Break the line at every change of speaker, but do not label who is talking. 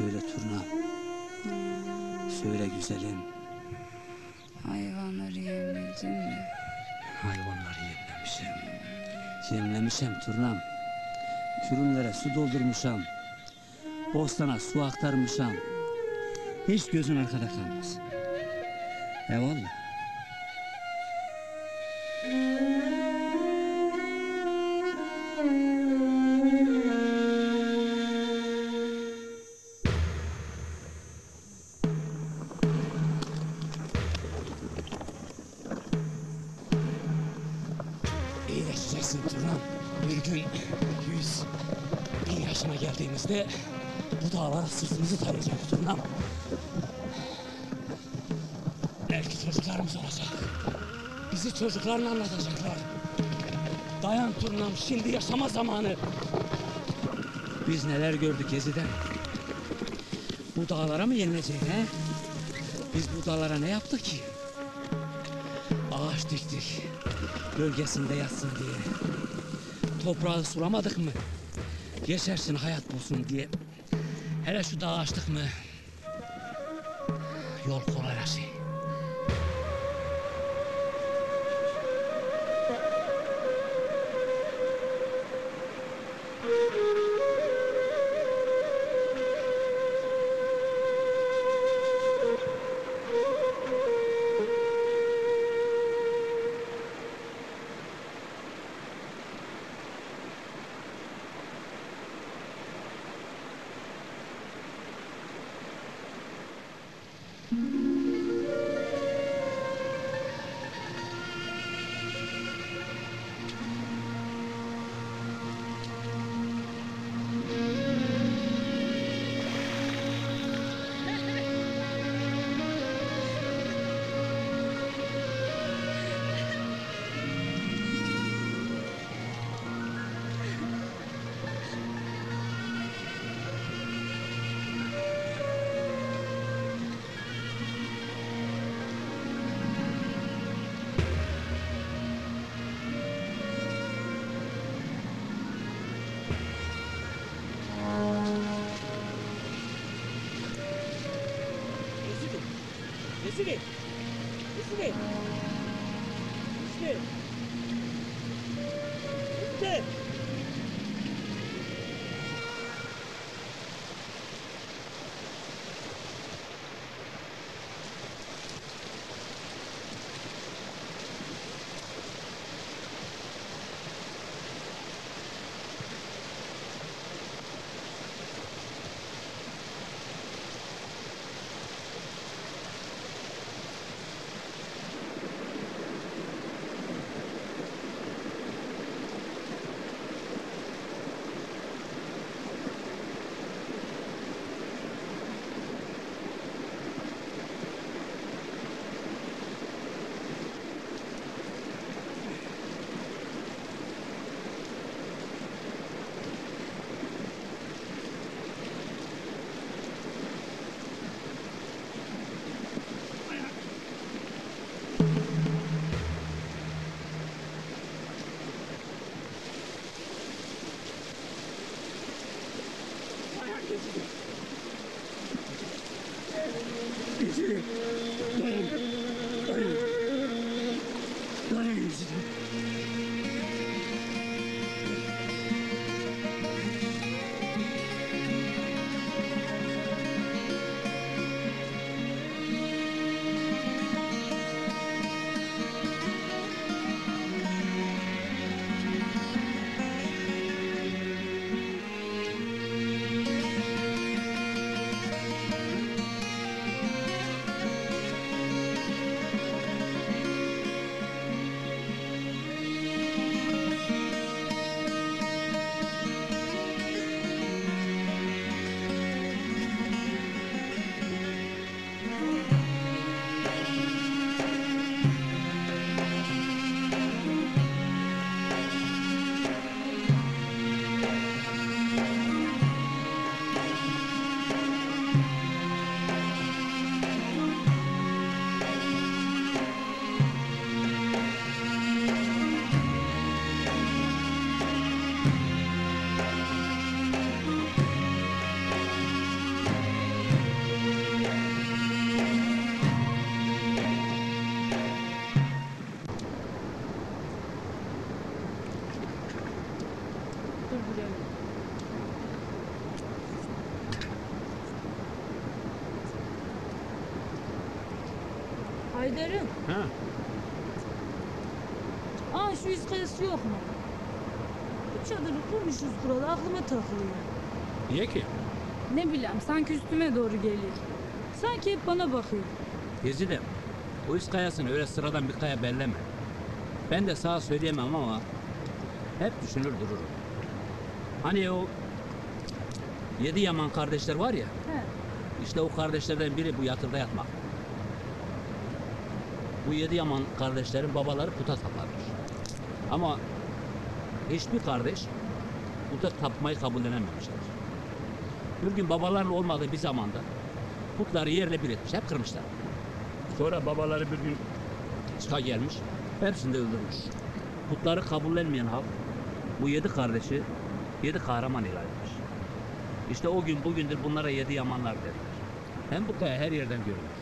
Söyle Turna. Söyle güzelim.
Hayvanları yemledin mi?
Hayvanları yemlemişim. Yemlemişim Turnam. Kürünlere su doldurmuşam. Bostana su aktarmışam. Hiç gözün arkada kalmaz. Eyvallah. İyileşeceksin Turnam. Bir gün 100.000 yaşına geldiğimizde bu dağlara sırtımızı tarayacağız Turnam. Belki çocuklarımız olacak. Bizi çocuklarına anlatacaklar. Dayan Turnam, şimdi yaşama zamanı. Biz neler gördük Gezi'den. Bu dağlara mı yenilecek he? Biz bu dağlara ne yaptık ki? Ağaç diktik. Gölgesinde yatsın diye. Toprağı sulamadık mı? Yeşersin hayat bulsun diye. Hele şu dağı açtık mı? Yol kolaylaşır. Esiri! Esiri! Esiri! Esiri!
sürelim. Haydar'ım,
Ha.
şu iskayası yok mu? Bu çadırı kurmuşuz kuralı, aklıma takılıyor.
Niye ki?
Ne bileyim, sanki üstüme doğru geliyor. Sanki hep bana bakıyor.
Gezide o üst kayasını öyle sıradan bir kaya belleme. Ben de sağa söyleyemem ama hep düşünür dururum. Hani o 7 Yaman kardeşler var ya,
He.
işte o kardeşlerden biri bu yatırda yatmak. Bu 7 Yaman kardeşlerin babaları puta taparmış. Ama hiçbir kardeş puta tapmayı kabullenememişler. Bir gün babaların olmadığı bir zamanda putları yerle bir etmiş, hep kırmışlar. Sonra babaları bir gün çıka gelmiş, hepsini de öldürmüş. Putları kabullenmeyen halk bu 7 kardeşi 7 kahraman ilan etmiş. İşte o gün bugündür bunlara 7 Yamanlar derler. Hem bu kaya her yerden görülür.